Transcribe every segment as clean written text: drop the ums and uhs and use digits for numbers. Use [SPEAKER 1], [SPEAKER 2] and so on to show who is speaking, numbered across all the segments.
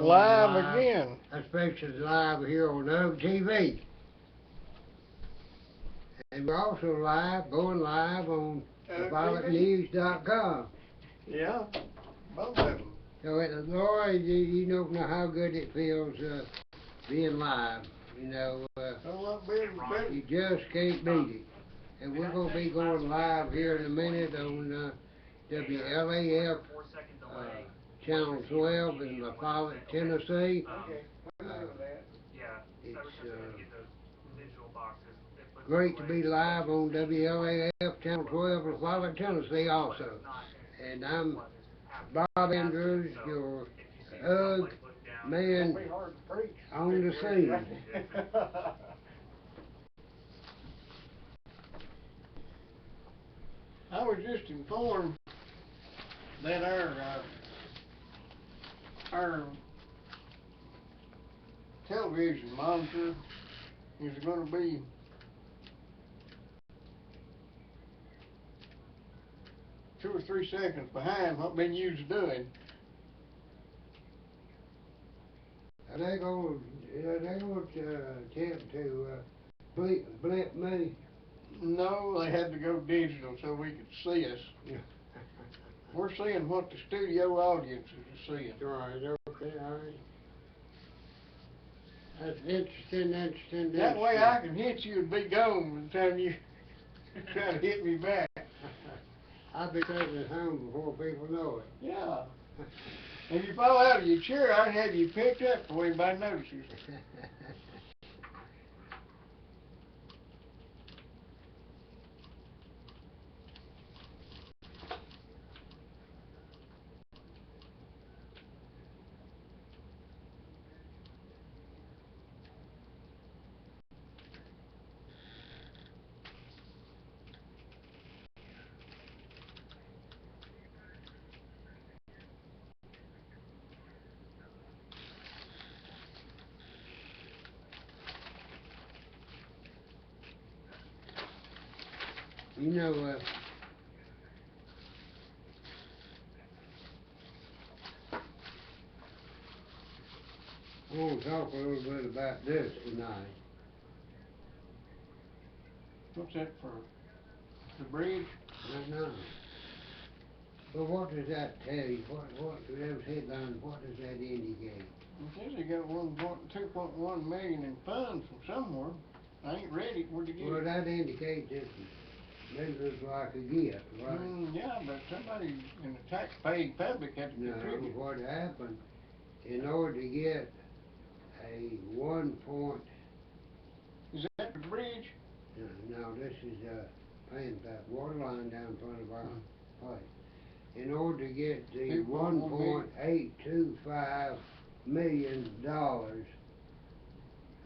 [SPEAKER 1] live again.
[SPEAKER 2] Especially live here on UG TV. And we're also going live on VioletNews.com.
[SPEAKER 1] Yeah, both of them.
[SPEAKER 2] So, Laura, you don't know how good it feels being live. You know, you just can't beat it. And we're going to be going live here in a minute on WLAF Channel 12 in LaFollette, Tennessee. It's great to be live on WLAF Channel 12 LaFollette, Tennessee also. And I'm Bob Andrews, your UGG man on the scene.
[SPEAKER 1] I was just informed that our television monitor is going to be two or 3 seconds behind what been used doing.
[SPEAKER 2] Are they going to attempt to blip me?
[SPEAKER 1] No, they had to go digital so we could see us. We're seeing what the studio audience is seeing.
[SPEAKER 2] Right, okay, all right. That's interesting.
[SPEAKER 1] That way I can hit you and be gone by the time you try to hit me back.
[SPEAKER 2] I'll be taking it home before people know it.
[SPEAKER 1] Yeah. If you fall out of your chair, I'd have you picked up before anybody notices.
[SPEAKER 2] You know, I want to talk a little bit about this tonight.
[SPEAKER 1] What's that for? The bridge?
[SPEAKER 2] No. But what does that tell you? What those headlines, what does that indicate?
[SPEAKER 1] It says they got 2.1 million in funds from somewhere. I ain't read it. Where'd you get it?
[SPEAKER 2] Well, that indicates this looks like a gift, right?
[SPEAKER 1] Yeah, but somebody in the tax-paying public had to contribute.
[SPEAKER 2] No, what happened, in order to get a 1 point...
[SPEAKER 1] Is that the bridge?
[SPEAKER 2] No, this is paying that water line down in front of our place. In order to get the $1.825 million,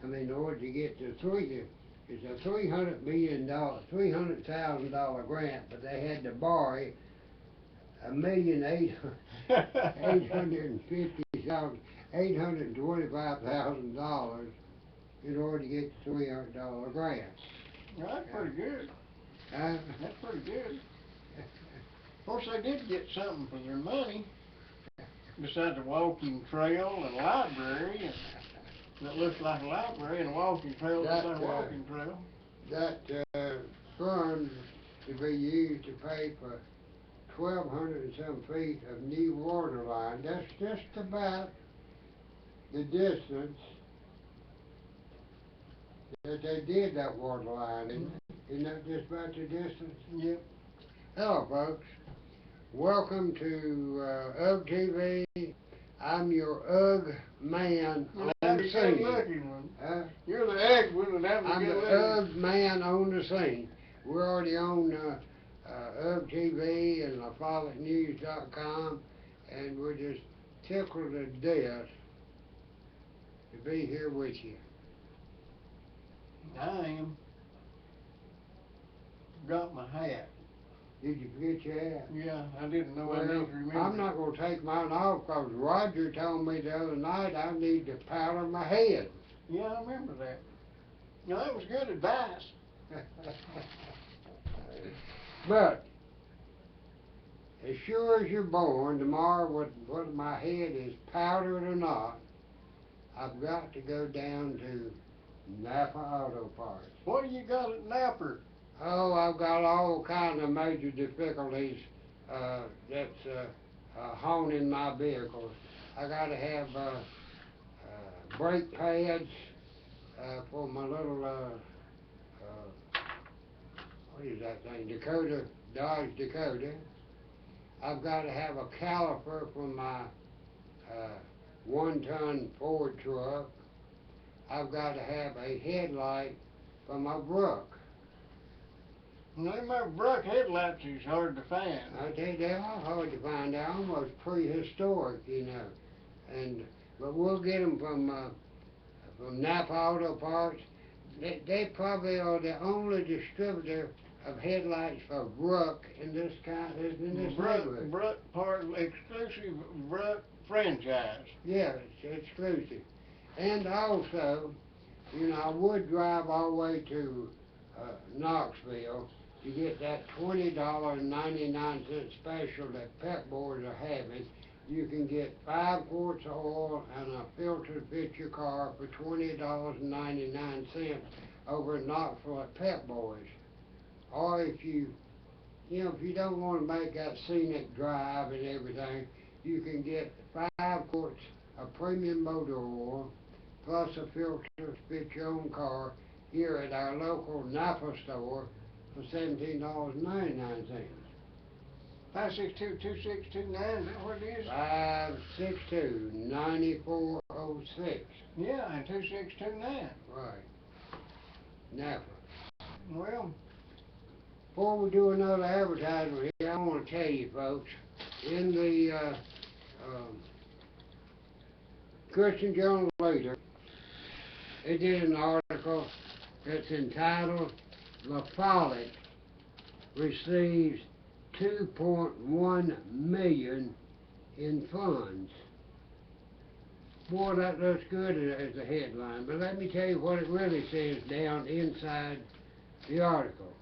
[SPEAKER 2] in order to get the it's a $300 million, $300,000 grant, but they had to borrow $1,825,000 in order to get the $300 grant.
[SPEAKER 1] Well, that's pretty good. That's pretty good. Of course, they did get something for their money, besides the walking trail and library, and that looks like a library, and a walking trail looks like a walking trail.
[SPEAKER 2] That fund to be used to pay for 1,200 and some feet of new water line. That's just about the distance that they did that water line, isn't it? Isn't that just about the distance?
[SPEAKER 1] Yep.
[SPEAKER 2] Hello, folks. Welcome to UGG TV. I'm your UGG man on the scene.
[SPEAKER 1] You're the UGG one, and
[SPEAKER 2] I'm the UGG man on the scene. We're already on UGG TV and LaFolletteNews.com, and we're just tickled to death to be here with you.
[SPEAKER 1] I am. Forgot my hat.
[SPEAKER 2] Did you forget your hat?
[SPEAKER 1] Yeah, I didn't know I need to remember.
[SPEAKER 2] I'm not going to take mine off because Roger told me the other night I need to powder my head.
[SPEAKER 1] Yeah, I remember that. No, that was good advice.
[SPEAKER 2] But as sure as you're born, tomorrow, whether my head is powdered or not, I've got to go down to Napa Auto Parts.
[SPEAKER 1] What do you got at Napa?
[SPEAKER 2] Oh, I've got all kinds of major difficulties that's haunting my vehicles. I got to have brake pads for my little what is that thing? Dodge Dakota. I've got to have a caliper for my 1-ton Ford truck. I've got to have a headlight for my Brook.
[SPEAKER 1] Them Brook headlights is hard to find.
[SPEAKER 2] I tell you, they are hard to find. They're almost prehistoric, you know. But we'll get them from Napa Auto Parts. They probably are the only distributor of headlights for Brook in this neighborhood.
[SPEAKER 1] Brook exclusive Brook franchise.
[SPEAKER 2] Yeah, it's exclusive. And also, you know, I would drive all the way to Knoxville to get that $20.99 special that Pep Boys are having. You can get 5 quarts of oil and a filter to fit your car for $20.99 over in Knoxville at Pep Boys. Or if you don't want to make that scenic drive and everything, you can get 5 quarts of premium motor oil plus a filter to fit your own car here at our local Napa store for $17.99.
[SPEAKER 1] 562-2629, is that what it is?
[SPEAKER 2] 562-9406.
[SPEAKER 1] Yeah, and 2629.
[SPEAKER 2] Right. Napa.
[SPEAKER 1] Well,
[SPEAKER 2] before we do another advertisement here, I want to tell you folks, in the Christian Journal Leader, they did an article that's entitled La Follette Receives $2.1 million in funds. Boy, that looks good as a headline, but let me tell you what it really says down inside the article.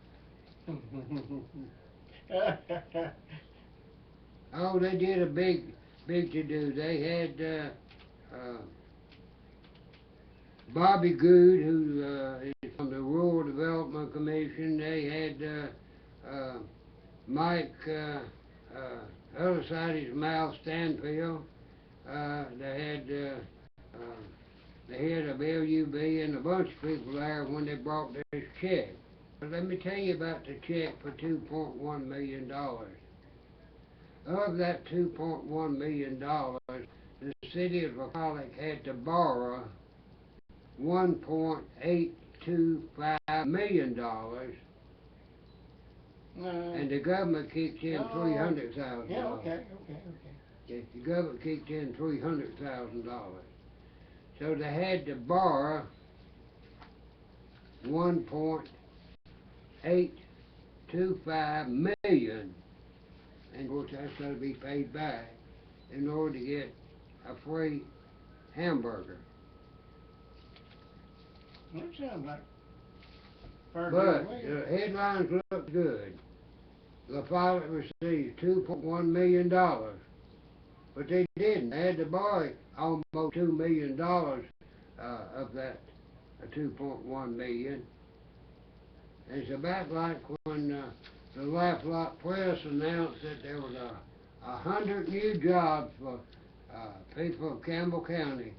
[SPEAKER 2] Oh, they did a big to-do. They had Bobby Good, who is from the Rural Development Commission. They had Mike, other side of his mouth, Stanfield. They had the head of LUB and a bunch of people there when they brought this check. But let me tell you about the check for $2.1 million. Of that $2.1 million, the city of La Follette had to borrow $1.825 million, and the government kicked in $300,000.
[SPEAKER 1] Yeah, okay.
[SPEAKER 2] Yes, the government kicked in $300,000. So they had to borrow $1.825 million, and of course that's got to be paid back in order to get a free hamburger.
[SPEAKER 1] That sounds like
[SPEAKER 2] But the headlines look good. La Follette received $2.1 million, but they didn't. They had to borrow almost $2 million of that $2.1 million. It's about like when the Laugh Lot Press announced that there was 100 new jobs for people of Campbell County,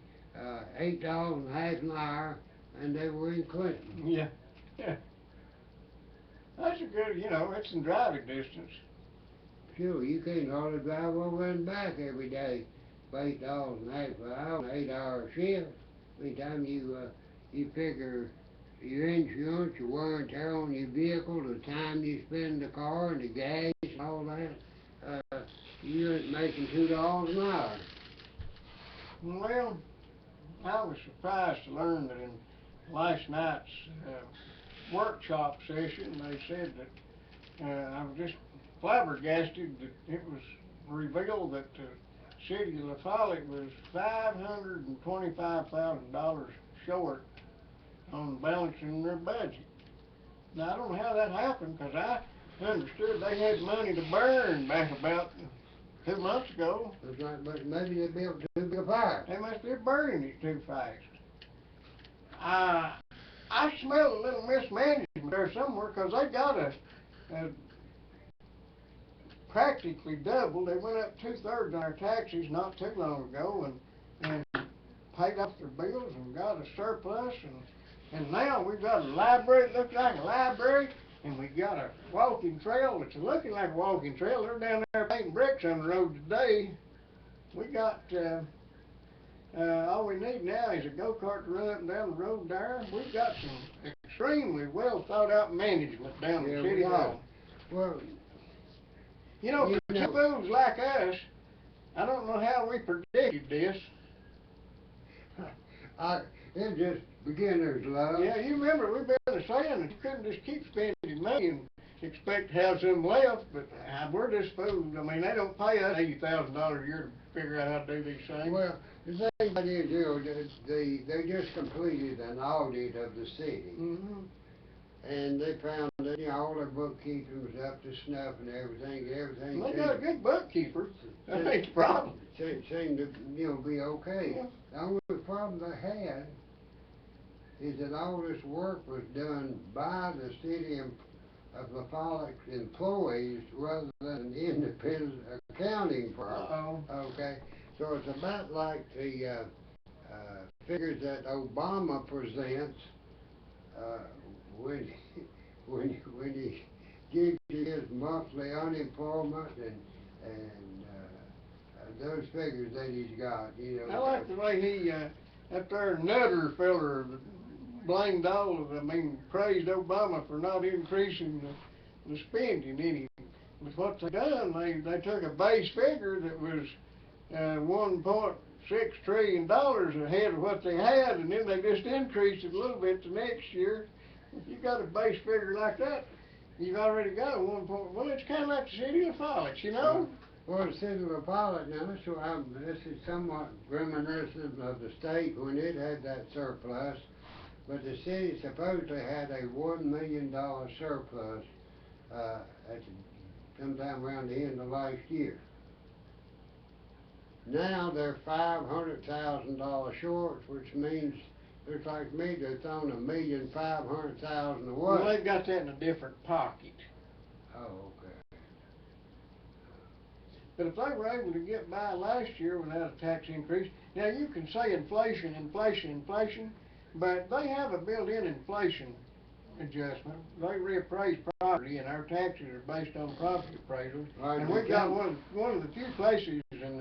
[SPEAKER 2] $8.50 an hour, and they were in Clinton.
[SPEAKER 1] Yeah. That's a good, it's in driving distance.
[SPEAKER 2] Sure, you can't hardly drive over and back every day for $8.50 an hour, an 8-hour shift. Anytime you figure your insurance, your wear and tear on your vehicle, the time you spend in the car, and the gas and all that, you ain't making $2 an hour.
[SPEAKER 1] Well, I was surprised to learn that in last night's workshop session, they said that I was just flabbergasted that it was revealed that the city of La Follette was $525,000 short on balancing their budget. Now, I don't know how that happened, because I understood they had money to burn back about 2 months ago.
[SPEAKER 2] Looks like, but maybe they built too big a fire.
[SPEAKER 1] They must be burning it too fast. I smell a little mismanagement there somewhere, 'cause they got a practically doubled. They went up 2/3 on our taxes not too long ago, and paid off their bills and got a surplus, and now we've got a library that looks like a library, and we got a walking trail that's looking like a walking trail. They're down there painting bricks on the road today. We got all we need now is a go-kart to run up and down the road there. We've got some extremely well thought out management down at City Hall.
[SPEAKER 2] Well,
[SPEAKER 1] you know, for two fools like us, I don't know how we predicted this.
[SPEAKER 2] It's just beginner's luck.
[SPEAKER 1] Yeah, you remember we've been saying that you couldn't just keep spending money and expect to have some left, but we're just fools. I mean, they don't pay us $80,000 a year to figure out how to do these things.
[SPEAKER 2] Well, the thing about it is, they just completed an audit of the city.
[SPEAKER 1] Mm-hmm.
[SPEAKER 2] And they found that, all their bookkeeping was up to snuff and everything.
[SPEAKER 1] They got a good bookkeeper. That ain't the problem.
[SPEAKER 2] Seemed to, be okay.
[SPEAKER 1] Yeah.
[SPEAKER 2] The only problem they had is that all this work was done by the city of LaFollette employees rather than independent accounting firm. Okay, so it's about like the figures that Obama presents when he gives you his monthly unemployment and those figures that he's got.
[SPEAKER 1] I like the way he that there Nutter feller blamed praised Obama for not increasing the spending any. But what they done, they took a base figure that was $1.6 trillion ahead of what they had, and then they just increased it a little bit the next year. If you got a base figure like that, you've already got a well, it's kind of like the city of LaFollette,
[SPEAKER 2] Well, the city of LaFollette, now this is somewhat reminiscent of the state when it had that surplus, but the city supposedly had a $1 million surplus sometime around the end of last year. Now they're $500,000 short, which means, looks like to me, they're throwing $1,500,000 away.
[SPEAKER 1] Well, they've got that in a different pocket.
[SPEAKER 2] Oh, okay.
[SPEAKER 1] But if they were able to get by last year without a tax increase, now you can say inflation, but they have a built-in inflation adjustment. They reappraise property, and our taxes are based on property appraisals.
[SPEAKER 2] Right,
[SPEAKER 1] and we've got one of the few places in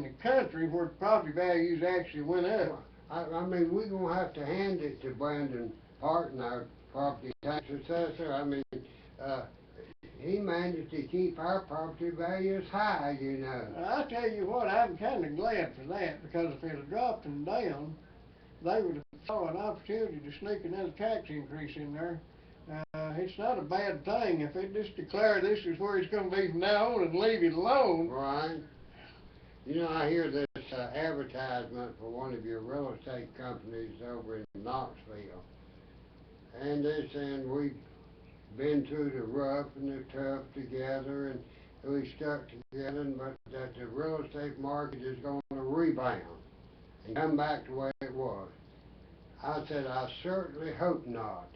[SPEAKER 1] the country where property values actually went up.
[SPEAKER 2] I mean, we're going to have to hand it to Brandon Parton, our property tax assessor. I mean, he managed to keep our property values high,
[SPEAKER 1] I tell you what, I'm kind of glad for that, because if it had dropped them down, they would have saw an opportunity to sneak another tax increase in there. It's not a bad thing if they just declare this is where it's going to be from now on and leave it alone.
[SPEAKER 2] Right. I hear this advertisement for one of your real estate companies over in Knoxville, and they're saying we've been through the rough and the tough together, and we stuck together, but that the real estate market is going to rebound and come back to where it was. I said, I certainly hope not,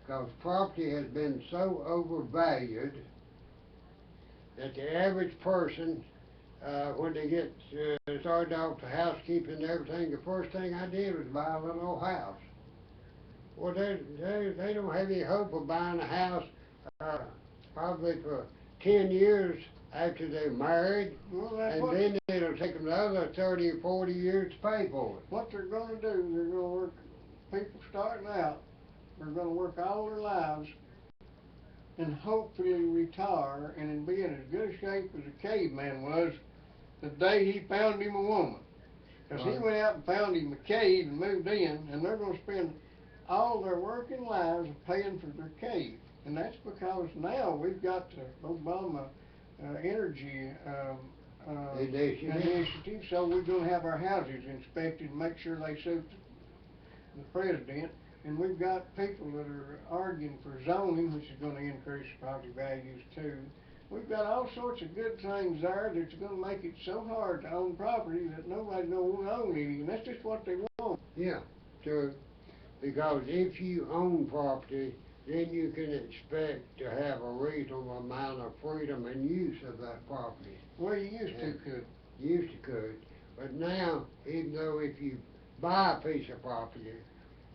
[SPEAKER 2] because property has been so overvalued that the average person, when they get started off the housekeeping and everything, the first thing I did was buy a little old house. Well, they don't have any hope of buying a house probably for 10 years after they're married, and then it'll take them another 30 or 40 years to pay for it.
[SPEAKER 1] What they're going to do, they're going to work, people starting out, they're going to work all their lives and hopefully retire and in be in as good a shape as a caveman was the day he found him a woman. Because he went out and found him a cave and moved in, and they're going to spend all their working lives paying for their cave. And that's because now we've got the Obama energy initiative, so we're going to have our houses inspected and make sure they suit the president. And we've got people that are arguing for zoning, which is going to increase property values too. We've got all sorts of good things there that's gonna make it so hard to own property that nobody's gonna wanna own any, and that's just what they want.
[SPEAKER 2] Yeah, true. Because if you own property, then you can expect to have a reasonable amount of freedom and use of that property.
[SPEAKER 1] Well, you used to could.
[SPEAKER 2] Used to could. But now, even though if you buy a piece of property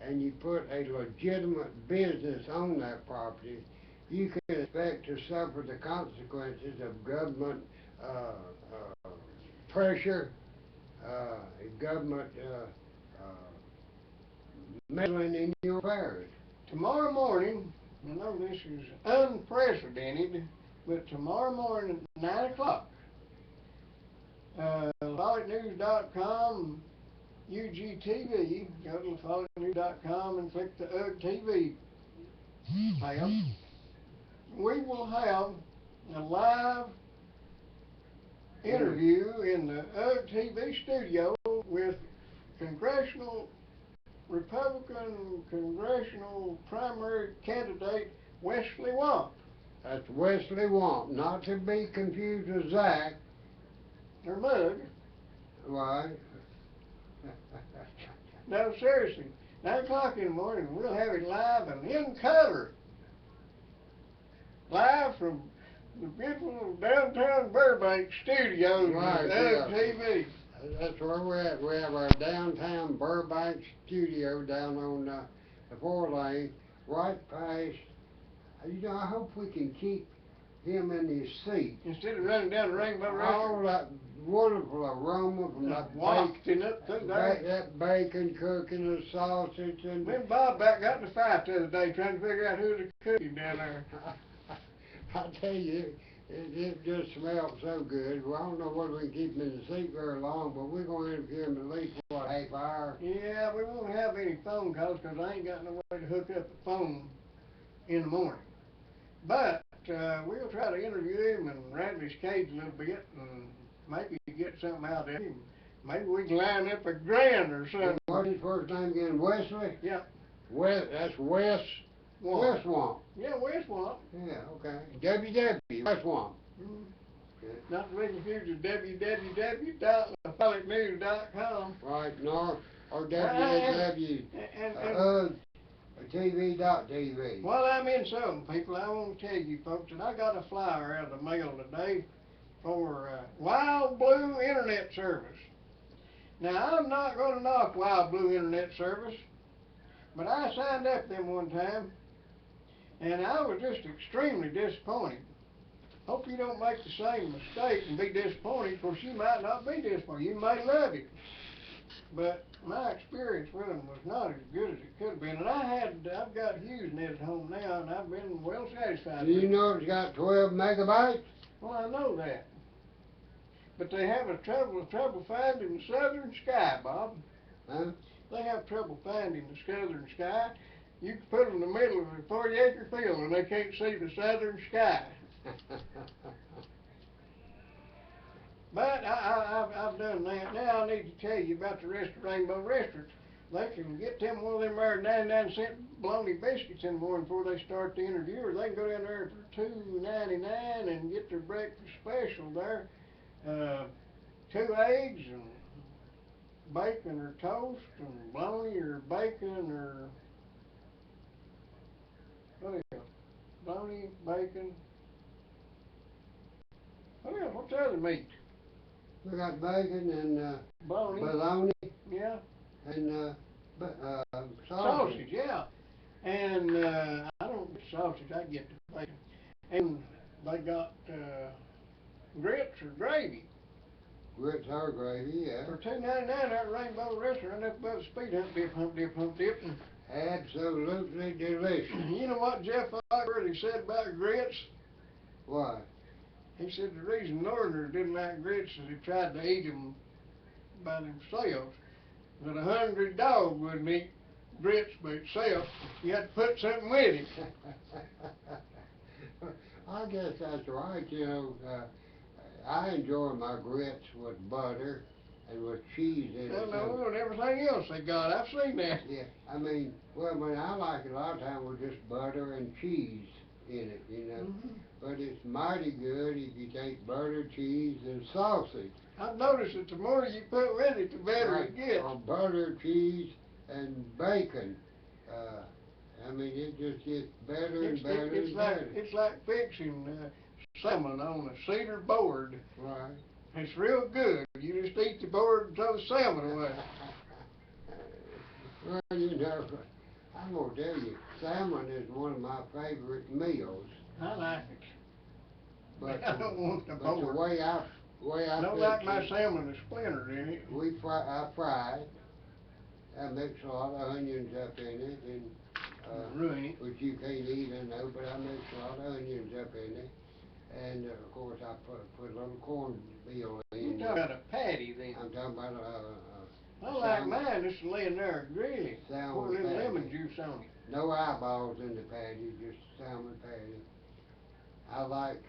[SPEAKER 2] and you put a legitimate business on that property, you can expect to suffer the consequences of government pressure, government meddling in your affairs.
[SPEAKER 1] Tomorrow morning, I know this is unprecedented, but tomorrow morning at 9 o'clock, LafolletNews.com, UGTV, go to LafolletNews.com and click the UGG TV tab. We will have a live interview in the UGG TV studio with Republican congressional primary candidate Wesley Wamp.
[SPEAKER 2] That's Wesley Wamp, not to be confused with Zach.
[SPEAKER 1] Or Mug.
[SPEAKER 2] Right.
[SPEAKER 1] No, seriously, 9 o'clock in the morning, we'll have it live and in color. Live from the beautiful downtown Burbank studios
[SPEAKER 2] Right,
[SPEAKER 1] of
[SPEAKER 2] yeah.
[SPEAKER 1] TV.
[SPEAKER 2] That's where we're at. We have our downtown Burbank studio down on the 4-lane, right past. I hope we can keep him in his seat.
[SPEAKER 1] Instead of running down the Rainbow Road.
[SPEAKER 2] All that wonderful aroma from that
[SPEAKER 1] wafting up through there.
[SPEAKER 2] That bacon cooking and sausage and.
[SPEAKER 1] Me and Bob back got in a fight the other day trying to figure out who was cooking down there.
[SPEAKER 2] I tell you, it just smelled so good. Well, I don't know whether we can keep him in the seat very long, but we're going to interview him at least for a half hour.
[SPEAKER 1] Yeah, we won't have any phone calls because I ain't got no way to hook up the phone in the morning. But we'll try to interview him and rattle his cage a little bit and maybe get something out of him. Maybe we can line up a grant or something.
[SPEAKER 2] What's his first name again? Wesley?
[SPEAKER 1] Yeah.
[SPEAKER 2] That's Wes. Wes Wamp.
[SPEAKER 1] Yeah, Wes Wamp.
[SPEAKER 2] Yeah, okay. WW, Wes Wamp.
[SPEAKER 1] Mm-hmm. Okay. Not to be confused with www.LafolletNews.com.
[SPEAKER 2] Right, or www.TV.tv.
[SPEAKER 1] Well, I'm in something, people. I want to tell you folks that I got a flyer out of the mail today for Wild Blue Internet Service. Now, I'm not going to knock Wild Blue Internet Service, but I signed up them one time, and I was just extremely disappointed. Hope you don't make the same mistake and be disappointed, because you might not be disappointed. You may love it. But my experience with them was not as good as it could have been. And I've got HughesNet at home now, and I've been well satisfied
[SPEAKER 2] Do
[SPEAKER 1] with it.
[SPEAKER 2] you know it's got 12 megabytes?
[SPEAKER 1] Well, I know that. But they have trouble finding the southern sky, Bob.
[SPEAKER 2] Huh?
[SPEAKER 1] They have trouble finding the southern sky. You can put them in the middle of a 40-acre field and they can't see the southern sky. But I've done that. Now I need to tell you about the rest of Rainbow Restaurants. They can get them one of them there 99-cent bologna biscuits in the morning before they start the interview, or they can go down there for $2.99 and get their breakfast special there. 2 eggs and bacon or toast and bologna or bacon or what else? Bologna, bacon. What else? What's the other meat?
[SPEAKER 2] We got bacon and bologna.
[SPEAKER 1] Yeah.
[SPEAKER 2] And
[SPEAKER 1] sausage, yeah. And I don't get sausage, I get the bacon. And they got grits or gravy.
[SPEAKER 2] Grits or gravy, yeah.
[SPEAKER 1] For $2.99 at Rainbow Restaurant up above the speed hump dip, hump dip, hump dip. And
[SPEAKER 2] absolutely delicious.
[SPEAKER 1] You know what Jeff Foxworthy said about grits?
[SPEAKER 2] Why?
[SPEAKER 1] He said the reason Northerners didn't like grits is they tried to eat them by themselves. That a hungry dog wouldn't eat grits by itself. You had to put something with it.
[SPEAKER 2] I guess that's right. You know, I enjoy my grits with butter and with cheese in it.
[SPEAKER 1] No, and everything else they got. I've seen that.
[SPEAKER 2] Yeah, I mean, well, when I like it a lot of times with just butter and cheese. in it, you know.
[SPEAKER 1] Mm-hmm.
[SPEAKER 2] But it's mighty good if you take butter, cheese, and sausage.
[SPEAKER 1] I've noticed that the more you put with it, the better
[SPEAKER 2] Right,
[SPEAKER 1] it gets.
[SPEAKER 2] or butter, cheese, and bacon. I mean, it just gets better and better and better.
[SPEAKER 1] It's like fixing salmon on a cedar board.
[SPEAKER 2] Right.
[SPEAKER 1] It's real good. You just eat the board and throw the salmon away.
[SPEAKER 2] Well, you know, I'm gonna tell you, salmon is one of my favorite meals.
[SPEAKER 1] I like it.
[SPEAKER 2] But
[SPEAKER 1] I don't want the
[SPEAKER 2] but
[SPEAKER 1] board.
[SPEAKER 2] the way I
[SPEAKER 1] Don't
[SPEAKER 2] fix
[SPEAKER 1] like my
[SPEAKER 2] it,
[SPEAKER 1] salmon with splinters in it.
[SPEAKER 2] I fry it. I mix a lot of onions up in it, and
[SPEAKER 1] Ruin it.
[SPEAKER 2] which you can't eat, I know, but I mix a lot of onions up in it, and of course I put a little cornmeal in.
[SPEAKER 1] You're talking about a patty then.
[SPEAKER 2] I'm talking about
[SPEAKER 1] I like mine just laying there grilling. Pour a little
[SPEAKER 2] patty.
[SPEAKER 1] lemon juice on it.
[SPEAKER 2] No eyeballs in the patty, just salmon patty. I like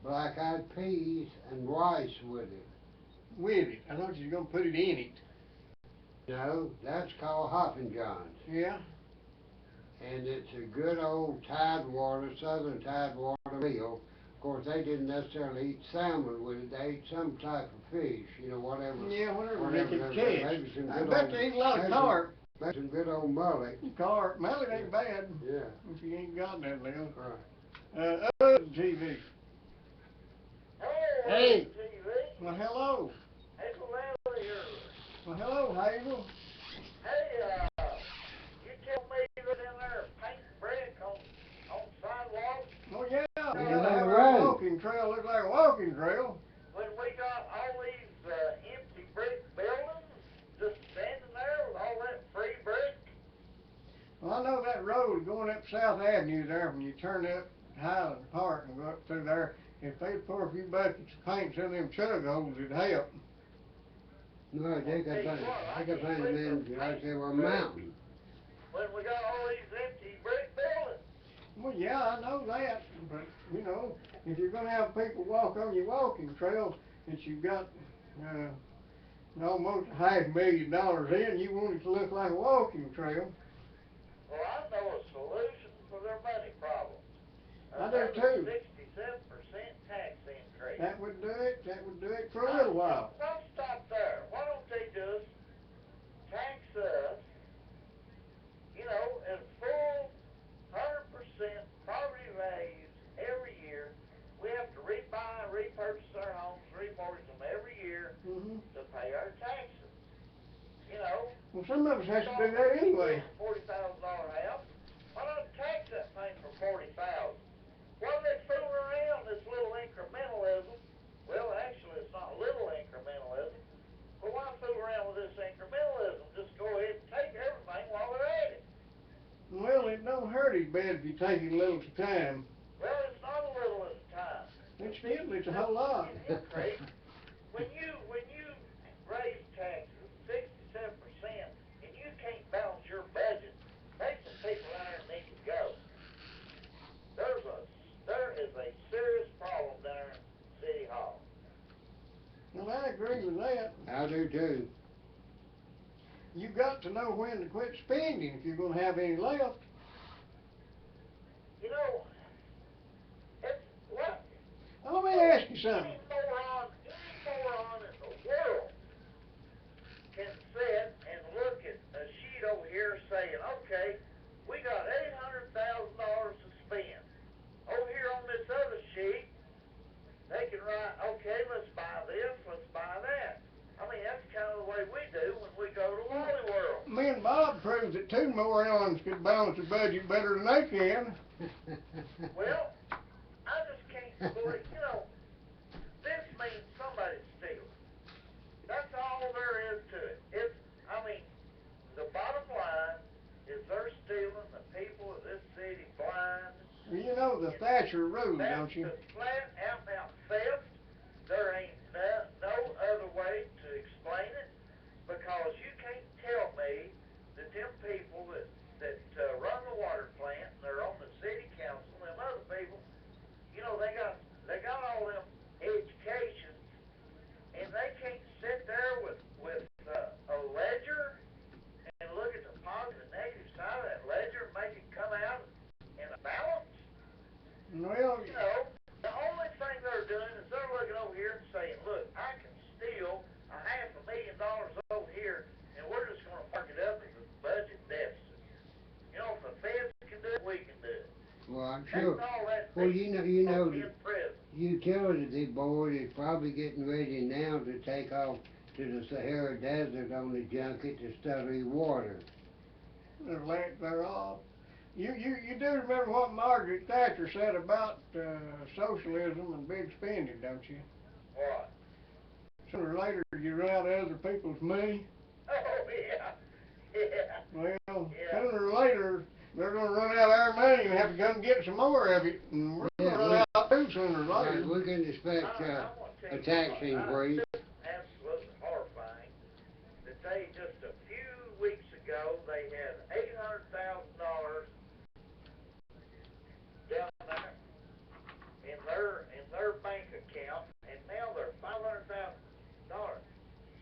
[SPEAKER 2] black-eyed peas and rice with it.
[SPEAKER 1] With it. I thought you were going to put it in it.
[SPEAKER 2] No, that's called Hoppin' John's.
[SPEAKER 1] Yeah?
[SPEAKER 2] And it's a good old Tidewater, Southern Tidewater meal. Of course, they didn't necessarily eat salmon with it. They ate some type of fish, you know, whatever.
[SPEAKER 1] Yeah, whatever they could
[SPEAKER 2] Maybe
[SPEAKER 1] catch.
[SPEAKER 2] some
[SPEAKER 1] I
[SPEAKER 2] good
[SPEAKER 1] bet
[SPEAKER 2] old,
[SPEAKER 1] they eat a lot of carp.
[SPEAKER 2] maybe some good old mullet.
[SPEAKER 1] Carp. Mallet ain't bad.
[SPEAKER 2] Yeah.
[SPEAKER 1] If you ain't got that little.
[SPEAKER 2] Right.
[SPEAKER 1] TV.
[SPEAKER 2] Hey.
[SPEAKER 1] Well, hello. Well, hello, Hazel.
[SPEAKER 3] Hey, you tell me that in there paint brick on sidewalks?
[SPEAKER 1] Oh, yeah. We
[SPEAKER 2] Yeah,
[SPEAKER 1] gotta have
[SPEAKER 2] right.
[SPEAKER 1] our walking trail look like a walking trail.
[SPEAKER 3] When we got all these empty brick buildings just standing there with all that free brick?
[SPEAKER 1] Well, I know that road going up South Avenue there, when you turn up Highland Park and go up through there, if they'd pour a few buckets of paint in them chug holes, it'd help.
[SPEAKER 2] No, they could find them in, like they were mountains.
[SPEAKER 3] When we got all these empty brick buildings?
[SPEAKER 1] Well, yeah, I know that, but, you know, if you're gonna have people walk on your walking trails that you've got, almost $500,000 in, you want it to look like a walking trail.
[SPEAKER 3] Well, I know a solution for their money problem.
[SPEAKER 1] I do too.
[SPEAKER 3] 67% tax increase.
[SPEAKER 1] That would do it for a little while.
[SPEAKER 3] Don't stop there. Why don't they just tax us, you know, at full 100% property values every year? We have to repurchase our homes, remortgage them every year to pay our taxes. You know.
[SPEAKER 1] Well, some of us has to do that anyway.
[SPEAKER 3] $40,000 house. Why not tax that thing for $40,000? Why do they fool around this little incrementalism? Well, actually, it's not little incrementalism. But why fool around with this incrementalism? Just go ahead and take everything while they're at it.
[SPEAKER 1] Well, it don't hurt his bed if you take it a little at a time.
[SPEAKER 3] Well, it's not a little at a time.
[SPEAKER 1] It's still, it's a whole lot.
[SPEAKER 3] When you raise taxes 67% and you can't balance your budget, there's some people out there need to go. There is a serious problem down in City Hall.
[SPEAKER 1] Well, I agree with that.
[SPEAKER 2] I do too.
[SPEAKER 1] You got to know when to quit spending if you're gonna have any left.
[SPEAKER 3] You know, it's what?
[SPEAKER 1] Now, let me ask you something.
[SPEAKER 3] Any moron in the world can sit and look at a sheet over here saying, okay, we got $800,000 to spend. Over here on this other sheet, they can write, okay, let's buy this, let's buy that. I mean, that's kind of the way we do when we go to Wally World.
[SPEAKER 1] Me and Bob proved that two morons could balance a budget better than they can.
[SPEAKER 3] Well, I just can't believe, you know, this means somebody's stealing. That's all there is to it. I mean, the bottom line is they're stealing the people of this city blind.
[SPEAKER 1] Well, you know the Thatcher rule, don't you?
[SPEAKER 3] That's the flat out theft. There ain't no other way to explain it, because you can't tell me that them people that run the water plant, and they're on the city council, them other people, you know, they got all them educations, and they can't sit there with a ledger and look at the positive and negative side of that ledger and make it come out in a balance.
[SPEAKER 2] Sure.
[SPEAKER 3] That's all that
[SPEAKER 2] Well,
[SPEAKER 3] means
[SPEAKER 2] you know,
[SPEAKER 3] in prison.
[SPEAKER 2] utility board is probably getting ready now to take off to the Sahara Desert on the junket to study water.
[SPEAKER 1] They're lack thereof. You do remember what Margaret Thatcher said about socialism and big spending, don't you?
[SPEAKER 3] What?
[SPEAKER 1] Sooner or later you run out of other people's money.
[SPEAKER 3] Oh, yeah. Yeah.
[SPEAKER 1] Well,
[SPEAKER 3] Yeah.
[SPEAKER 1] sooner or later they're going to run out of our money and have to come get some more of it, and we're going to run out too sooner or later.
[SPEAKER 2] We can expect a tax increase.
[SPEAKER 3] It's absolutely horrifying that they, just a few weeks ago, they had $800,000 down there in their bank account, and now they're $500,000.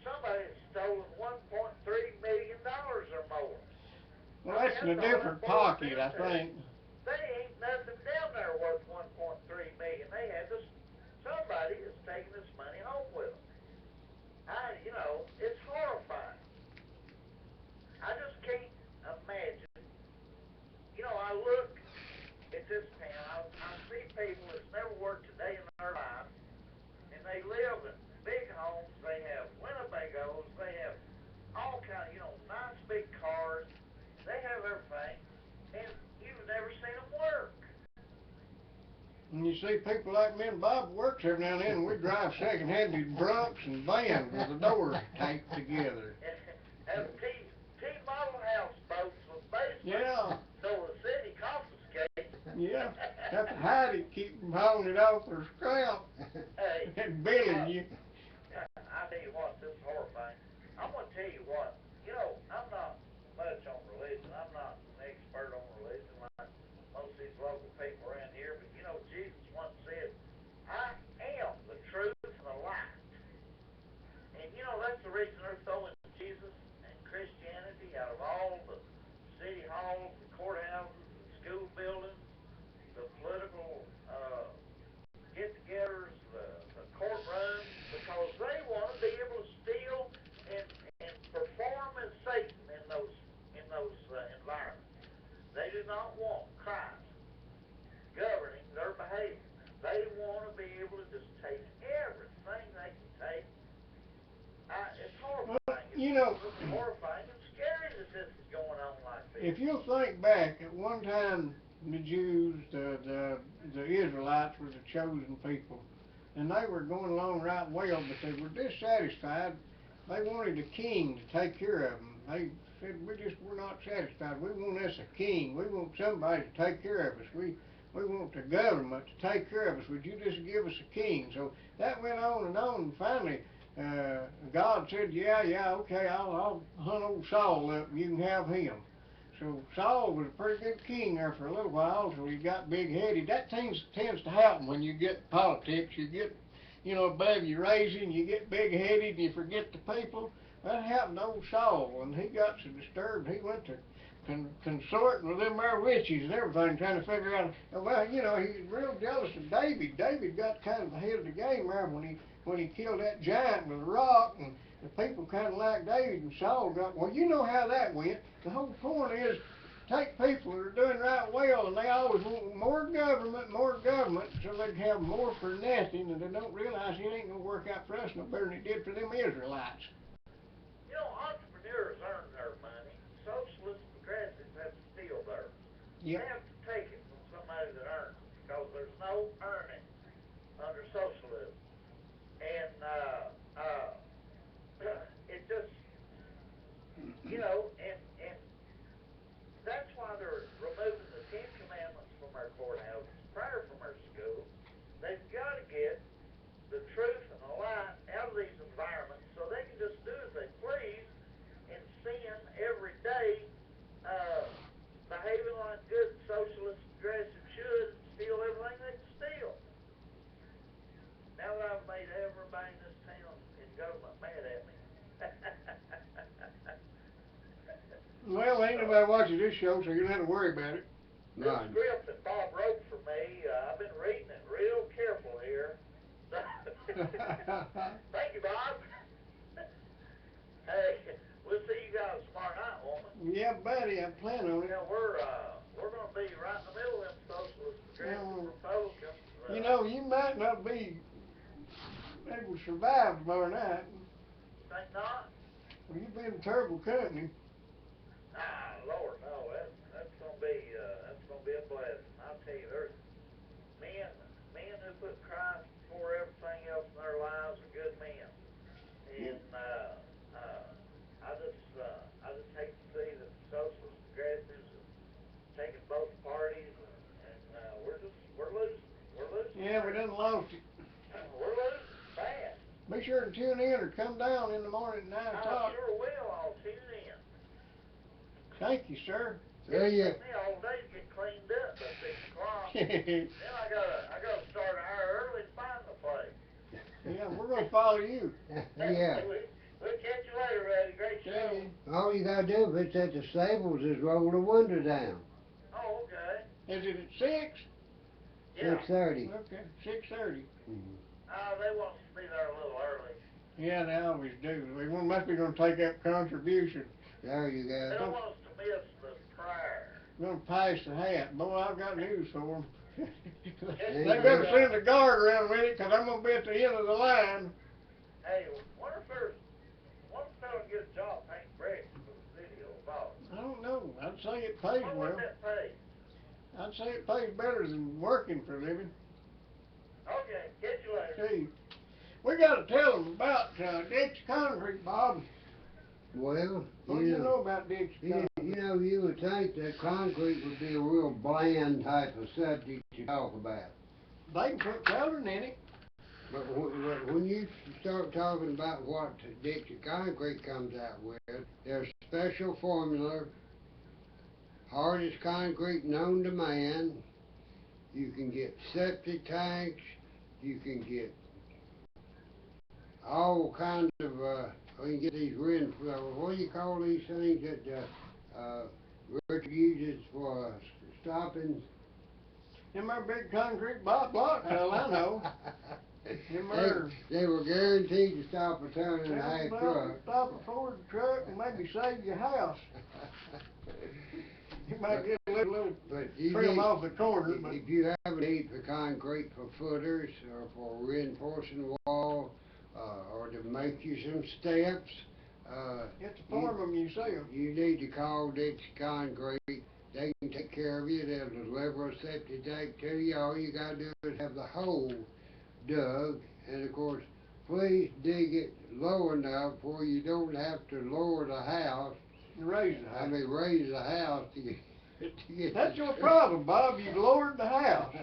[SPEAKER 3] Somebody has stolen $1.3 million or more.
[SPEAKER 1] Well, that's in a different pocket, I think.
[SPEAKER 3] They ain't nothing down there worth $1.3 million. They had this. Somebody is taking this money home with them. It's horrifying. I just can't imagine. I look at this town. I see people that's never worked a day in their life, and they live in big homes. They have Winnebagos. They have all kind of, nice big cars. They have everything, and you've never seen them work.
[SPEAKER 1] And you see people like me and Bob works every now and then, and we drive second-hand Bronx and vans with the doors taped together.
[SPEAKER 3] And T-model houseboats with basements.
[SPEAKER 1] Yeah.
[SPEAKER 3] So the city confiscates.
[SPEAKER 1] Yeah. Have to hide it, keep from hauling it off their scrap.
[SPEAKER 3] Hey.
[SPEAKER 1] And billing you.
[SPEAKER 3] I tell you what, this is horrifying. I'm going to tell you what. I'm not much on religion. I'm not an expert on religion like most of these local people around here. But Jesus once said, I am the truth and the light. And that's the reason they're throwing Jesus and Christianity out of all the city halls, the courthouses, the school buildings, the political get-togethers, the courtrooms, because they want to be able to steal and perform as Satan in those environments. They do not want Christ governing their behavior. They want to be able to just take everything they can take. It's horrifying.
[SPEAKER 1] Well,
[SPEAKER 3] It's horrifying and scary that this is going on like this.
[SPEAKER 1] if you'll think back, at one time the Jews, the Israelites were the chosen people, and they were going along right well, but they were dissatisfied. They wanted a king to take care of them. They said, we're not satisfied. We want us a king. We want somebody to take care of us. We want the government to take care of us. Would you just give us a king? So that went on, and finally God said, yeah, okay, I'll hunt old Saul up and you can have him. So Saul was a pretty good king there for a little while, so he got big-headed. That tends to happen when you get politics. You get, above your raising, you get big-headed, and you forget the people. That happened to old Saul, and he got so disturbed, he went to consorting with them there witches and everything, trying to figure out, well, he was real jealous of David. David got kind of ahead of the game there when he killed that giant with a rock, and the people kind of liked David, and Saul got, well, you know how that went. The whole point is, take people that are doing right well, and they always want more government, so they can have more for nothing, and they don't realize it ain't going to work out for us no better than it did for them Israelites.
[SPEAKER 3] Entrepreneurs earn their money. Socialists and progressives have to steal theirs.
[SPEAKER 1] Yep.
[SPEAKER 3] They have to take it from somebody that earns it, because there's no earning under socialism. And it just, and that's why they're removing the Ten Commandments from our courthouses, prayer from our schools. They've got to get the truth and the light out of these environments so they can just do as they please and sin every day, behaving like good socialist progressive should, and steal everything they can steal. Now that I've made everybody in this town in government mad at me.
[SPEAKER 1] Well, ain't nobody watching this show, so you don't have to worry about it.
[SPEAKER 3] This script that Bob wrote for me, I've been reading it real careful here. Thank you, Bob. Hey, we'll see you guys tomorrow night, won't we?
[SPEAKER 1] Yeah, buddy, I plan on it.
[SPEAKER 3] Yeah, we're going to be right in the middle of them socialist
[SPEAKER 1] know, you might not be able to survive tomorrow night.
[SPEAKER 3] Think not?
[SPEAKER 1] Well, you've been terrible company.
[SPEAKER 3] Ah, Lord, no, that's gonna be a blessing. I'll tell you, there's men who put Christ before everything else in their lives are good men. And, I just hate to see that the socialist progressives are taking both parties and we're losing.
[SPEAKER 1] Yeah, we done lost it.
[SPEAKER 3] We're losing bad.
[SPEAKER 1] Be sure to tune in or come down in the morning at 9
[SPEAKER 3] I
[SPEAKER 1] o'clock.
[SPEAKER 3] sure will, I'll tune in.
[SPEAKER 1] Thank you, sir.
[SPEAKER 2] There you.
[SPEAKER 3] It took me all day to get cleaned up by 6 o'clock. Then I gotta start an hour early to find the place.
[SPEAKER 1] Yeah, we're gonna follow you.
[SPEAKER 2] Yeah.
[SPEAKER 3] We'll catch you later, Buddy. Great show.
[SPEAKER 1] Okay.
[SPEAKER 2] All you gotta do if it's at the stables is roll the window down.
[SPEAKER 3] Oh, okay.
[SPEAKER 1] Is it at 6?
[SPEAKER 3] Yeah.
[SPEAKER 2] 6:30.
[SPEAKER 1] Okay, 6:30.
[SPEAKER 3] They want us to be there a little early.
[SPEAKER 1] Yeah, they always do. We must be gonna take up contribution.
[SPEAKER 2] There you
[SPEAKER 3] They
[SPEAKER 2] go.
[SPEAKER 3] don't want us to miss the prayer.
[SPEAKER 1] Gonna pass the hat. Boy, I've got news for them. They
[SPEAKER 2] Yeah.
[SPEAKER 1] better send a guard around with it, 'cause I'm gonna be at the end of the line.
[SPEAKER 3] Hey, wonder if fella can get a job painting bricks for the city of Boston.
[SPEAKER 1] I don't know. I'd say it pays
[SPEAKER 3] What
[SPEAKER 1] well.
[SPEAKER 3] would that pay?
[SPEAKER 1] I'd say it pays better than working for a living.
[SPEAKER 3] Okay, catch you later.
[SPEAKER 1] See, we gotta tell them about Dixie Concrete, Bob.
[SPEAKER 2] Well,
[SPEAKER 1] What do you know about Dixie Concrete?
[SPEAKER 2] you would think that concrete would be a real bland type of subject to talk about.
[SPEAKER 1] They can put coloring in it.
[SPEAKER 2] But when you start talking about what Dixie Concrete comes out with, there's special formula, hardest concrete known to man. You can get septic tanks, you can get all kinds of, you can get these what do you call these things that, Richard uses for stopping?
[SPEAKER 1] Them are big concrete blocks, hell, I know.
[SPEAKER 2] They were guaranteed to stop a ton and a half truck.
[SPEAKER 1] Stop a Ford truck and maybe save your house. You might get a little trim off the corner, but
[SPEAKER 2] if you have a need for concrete for footers or for reinforcing wall, or to make you some steps,
[SPEAKER 1] you have to form them yourself.
[SPEAKER 2] You need to call Dixie Concrete. They can take care of you. They'll deliver a septic tank to you. All you gotta do is have the hole dug, and of course, please dig it low enough where you don't have to lower the house.
[SPEAKER 1] Raise the house.
[SPEAKER 2] Raise the house to get.
[SPEAKER 1] That's your problem, Bob. You've lowered the house.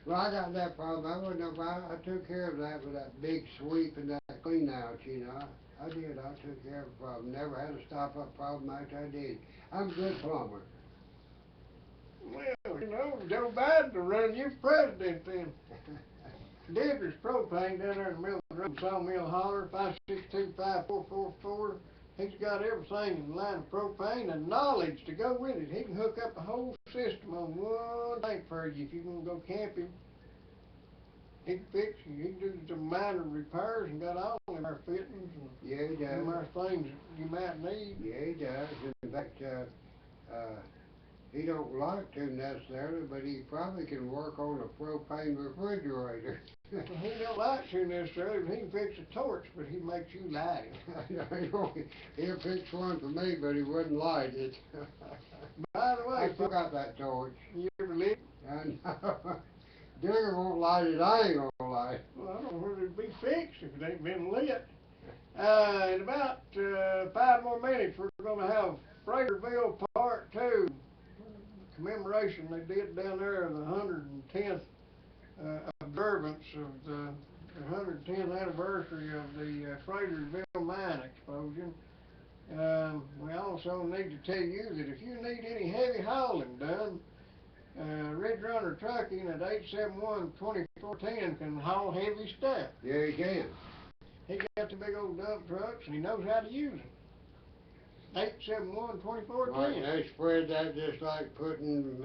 [SPEAKER 2] Well, I got that problem. I wouldn't know why. I took care of that with that big sweep and that clean out, you know. I did. I took care of the problem. Never had a stop-up problem after I did. I'm a good plumber.
[SPEAKER 1] Well, you know, Joe Biden will run you for president then. Deidre's Propane down there in the middle of the road, Sawmill Holler, 562-5444. He's got everything in the line of propane and knowledge to go with it. He can hook up a whole system on one tank for you if you're going to go camping. He can fix you. He can do some minor repairs and got all them our fittings and
[SPEAKER 2] Yeah, he does.
[SPEAKER 1] them our things you might need.
[SPEAKER 2] Yeah, he does. In fact, he don't like to necessarily, but he probably can work on a propane refrigerator.
[SPEAKER 1] He don't like to necessarily, but he can fix a torch, but he makes you light it.
[SPEAKER 2] He'll fix one for me, but he wouldn't light it.
[SPEAKER 1] By the way,
[SPEAKER 2] I still got that torch.
[SPEAKER 1] you ever lit?
[SPEAKER 2] I know. Digger won't light it, I ain't gonna light it.
[SPEAKER 1] Well, I don't know whether it'd be fixed if it ain't been lit. In about 5 more minutes, we're going to have Fraterville Part 2. Commemoration they did down there of the 110th observance of the 110th anniversary of the Fraterville mine explosion. We also need to tell you that if you need any heavy hauling done, Ridge Runner Trucking at 871-2410 can haul heavy stuff.
[SPEAKER 2] Yeah, he can.
[SPEAKER 1] He got the big old dump trucks and he knows how to use them. 871-2410.
[SPEAKER 2] Right, they spread that just like putting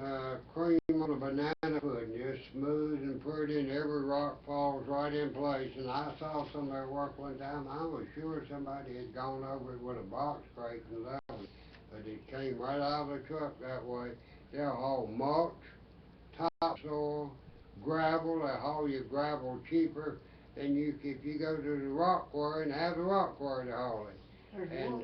[SPEAKER 2] cream on a banana pudding, just smooth and pretty, and every rock falls right in place. And I saw some of their work one time. I was sure somebody had gone over it with a box crate and leveled, but it came right out of the truck that way. they'll haul mulch, topsoil, gravel. They haul you gravel cheaper than if you go to the rock quarry and have the rock quarry to haul it. And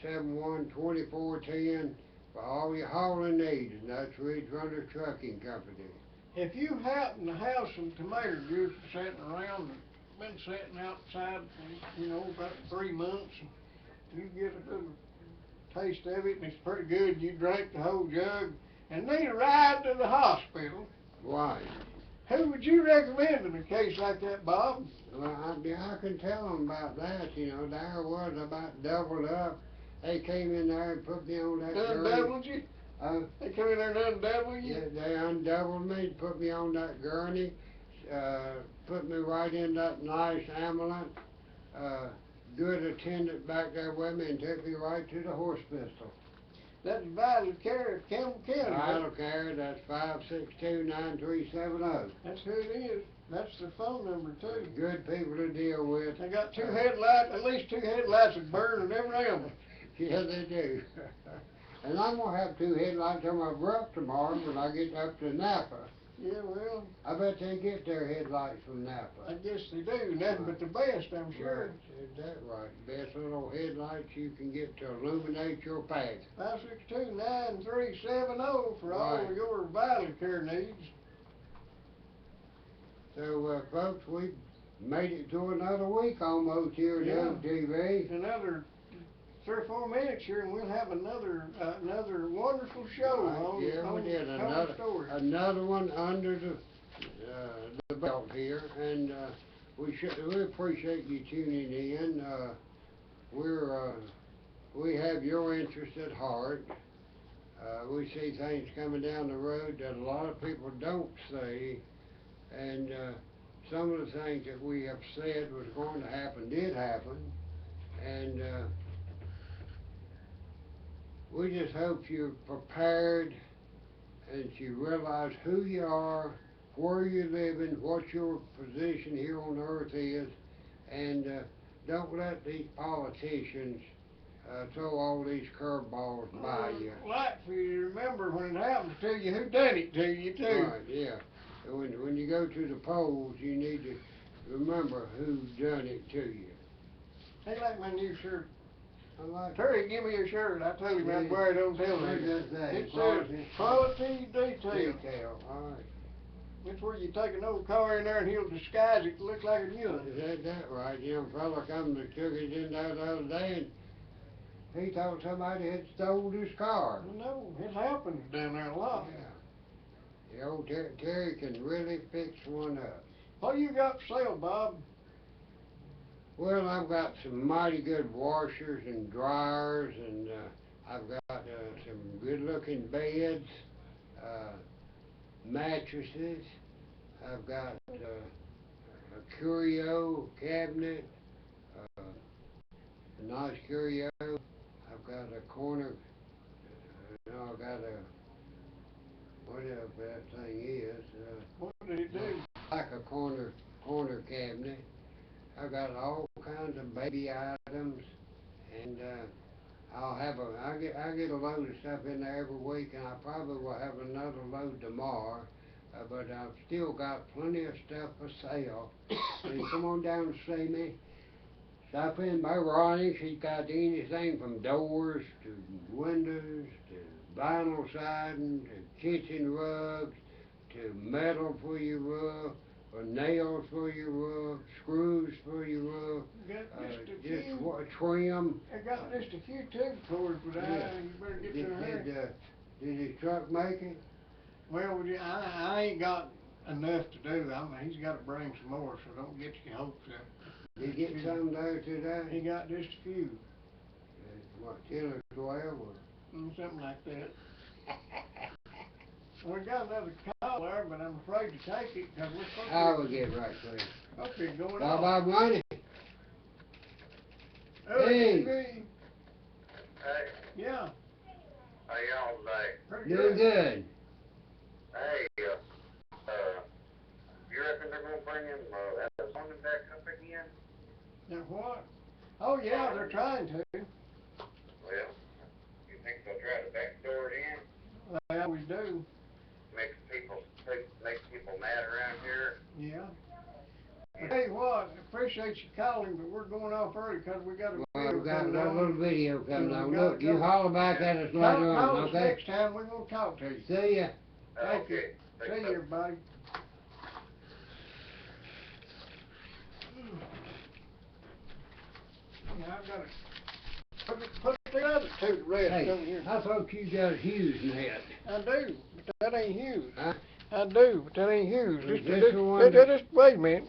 [SPEAKER 2] 871-2410 for all your hauling needs, and that's Ridge Runner Trucking Company.
[SPEAKER 1] If you happen to have some tomato juice sitting around, been sitting outside, you know, about 3 months, and you get a little taste of it, and it's pretty good, you drink the whole jug, and need a ride to the hospital.
[SPEAKER 2] Why?
[SPEAKER 1] Who would you recommend in a case like that, Bob?
[SPEAKER 2] Well, I can tell them about that, you know. There was about doubled up. They came in there and put me on that gurney.
[SPEAKER 1] Undoubled you? They come in there and undoubled you?
[SPEAKER 2] Yeah, they undoubled me, put me on that gurney, put me right in that nice ambulance. Good attendant back there with me and took me right to the hospital.
[SPEAKER 1] That's Vital Care of Campbell County.
[SPEAKER 2] Vital Care, that's 562-9370.
[SPEAKER 1] That's who it is. That's the phone number too.
[SPEAKER 2] Good people to deal with.
[SPEAKER 1] They got two headlights, at least 2 headlights that burn in every ambulance.
[SPEAKER 2] Yeah, they do. And I'm gonna have 2 headlights on my roof tomorrow when I get up to Napa.
[SPEAKER 1] Yeah, well,
[SPEAKER 2] I bet they get their headlights from Napa.
[SPEAKER 1] I guess they do. Nothing but the best, I'm sure.
[SPEAKER 2] Right, is that right? Best little headlights you can get to illuminate your path.
[SPEAKER 1] 562-9370 for all
[SPEAKER 2] Right.
[SPEAKER 1] of your Vital Care needs.
[SPEAKER 2] So, folks, we've made it to another week almost here at MTV.
[SPEAKER 1] Another 3 or 4 minutes here, and we'll have another wonderful show on
[SPEAKER 2] Yeah, we did
[SPEAKER 1] Common Story.
[SPEAKER 2] another one under the belt here, and we appreciate you tuning in. We have your interest at heart. We see things coming down the road that a lot of people don't see, and some of the things that we have said was going to happen did happen, and we just hope you're prepared and you realize who you are, where you're living, what your position here on earth is, and don't let these politicians throw all these curveballs by you.
[SPEAKER 1] Like for you to remember when it happens to you, who done it to you too.
[SPEAKER 2] Right, yeah. When you go to the polls, you need to remember who done it to you.
[SPEAKER 1] Hey, like my new shirt.
[SPEAKER 2] I like
[SPEAKER 1] Terry, give me your shirt. I told him I'd wear it on television.
[SPEAKER 2] What does that say?
[SPEAKER 1] It says quality detail.
[SPEAKER 2] Detail, all right.
[SPEAKER 1] It's where you take an old car in there and he'll disguise it to look like a new one.
[SPEAKER 2] Is that right? Young fella come and took it in there the other day, and he thought somebody had stole his car.
[SPEAKER 1] No, it happens down there a lot.
[SPEAKER 2] Yeah. The old Terry can really fix one up.
[SPEAKER 1] What you got for sale, Bob?
[SPEAKER 2] Well, I've got some mighty good washers and dryers, and I've got some good-looking beds, mattresses. I've got a curio cabinet, a nice curio. I've got a corner, I've got a, whatever that thing is.
[SPEAKER 1] What did it do?
[SPEAKER 2] Like a corner cabinet. I've got all kinds of baby items, and I get a load of stuff in there every week, and I probably will have another load tomorrow. But I've still got plenty of stuff for sale. So you come on down and see me. Stop in by Ronnie. She's got anything from doors to windows to vinyl siding to kitchen rugs to metal for your roof, or nails for your roof, screws for your roof, trim.
[SPEAKER 1] I got just a few tube cords, but you better get to her.
[SPEAKER 2] Did his truck make it?
[SPEAKER 1] Well, I ain't got enough to do. I mean, he's got to bring some more, so don't get your hopes up.
[SPEAKER 2] Did he get some there today?
[SPEAKER 1] He got just a few.
[SPEAKER 2] What, 10 or 12? Or?
[SPEAKER 1] Something like that. We got another call there, but I'm afraid to take it because we're supposed to.
[SPEAKER 2] I will get right to it.
[SPEAKER 1] Okay, going
[SPEAKER 2] Bob
[SPEAKER 1] on.
[SPEAKER 2] Money.
[SPEAKER 1] Hey.
[SPEAKER 3] Hey,
[SPEAKER 1] Yeah.
[SPEAKER 3] how y'all today?
[SPEAKER 1] Pretty
[SPEAKER 2] Doing good.
[SPEAKER 3] Hey, you reckon they're gonna bring him, Arizona back up again?
[SPEAKER 1] Now what? Oh yeah, they're trying to.
[SPEAKER 3] Well, you think they'll try to backdoor it in?
[SPEAKER 1] they always do.
[SPEAKER 3] Makes people mad around here.
[SPEAKER 1] Yeah. I tell you what, appreciate you calling, but we're going off early 'cause we got a
[SPEAKER 2] Well,
[SPEAKER 1] video
[SPEAKER 2] we got
[SPEAKER 1] coming
[SPEAKER 2] a
[SPEAKER 1] on.
[SPEAKER 2] little video coming
[SPEAKER 1] we
[SPEAKER 2] on.
[SPEAKER 1] gotta
[SPEAKER 2] Look, you
[SPEAKER 1] go.
[SPEAKER 2] holler back at us later
[SPEAKER 1] Call
[SPEAKER 2] on,
[SPEAKER 1] us
[SPEAKER 2] okay?
[SPEAKER 1] next time, we're gonna talk to you.
[SPEAKER 2] See ya.
[SPEAKER 1] Thank you.
[SPEAKER 3] Okay.
[SPEAKER 1] See you, everybody. Yeah, I've got to put the other two to rest over
[SPEAKER 2] Hey,
[SPEAKER 1] here.
[SPEAKER 2] I thought you got Hughes in that.
[SPEAKER 1] I do, but that ain't Hughes.
[SPEAKER 2] Huh?
[SPEAKER 1] I do, but that ain't Hughes.
[SPEAKER 2] Is
[SPEAKER 1] Just,
[SPEAKER 2] this the one
[SPEAKER 1] just wait a minute.